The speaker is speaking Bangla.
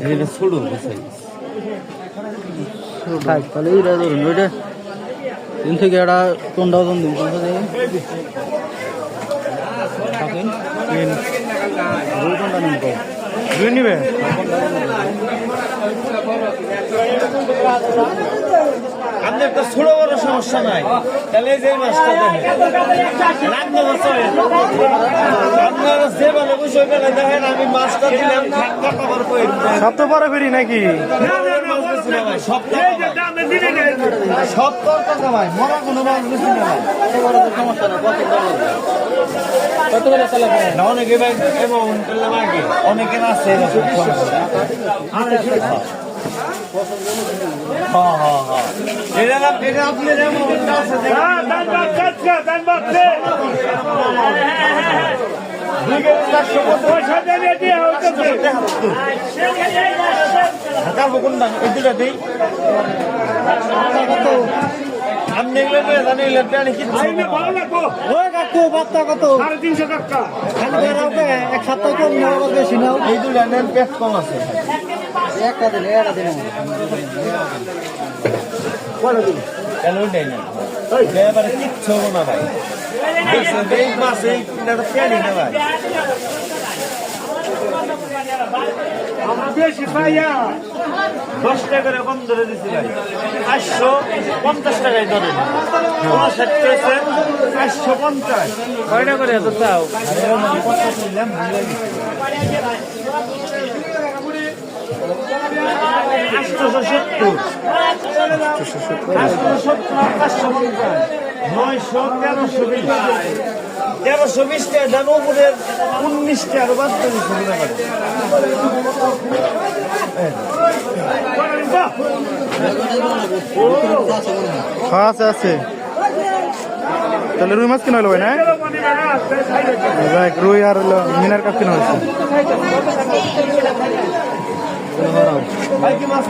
এটা ছোট তাহলে এইটা ধরুন ওইটা তিন থেকে একটা কোনটা ওজন দিন কোনটা থেকে দুই কোনটা নিন তো দুই নিবে আপনার একটা ছোট বড় সমস্যা নাই তাহলে যে মাছটা আপনারা যে ভালো বিষয় পেলে দেখেন আমি মাছটা দিলাম ঠান্ডা খাবার করে সব তো বড় ফেরি নাকি সব টাকা ভাই মরা কোনো মাছ বেশি না ভাই সমস্যা না কত করে চলে না অনেকে ভাই এবং অনেকে আছে এটা আপনি আপনি এক সপ্তাহ কম বেশি নাও এই দুটা নেন পেট কম আছে একটা দিন এটা দিন এবারে কিচ্ছু হবো না ভাই এই মাছ এই প্যানি না ভাই বেশি ভাইয়া 10 টাকা কম ধরে দিচ্ছি ভাই 850 টাকায় ধরে 850 কয়টা করে এত চাও 1320 টাকা দাম উপরে 19 টাকা আরো বাদ আছে আছে তাহলে রুই মাছ কিনা হলো ভাই না রুই আর মিনার কাপ কিনা হয়েছে ভাই কি মাছ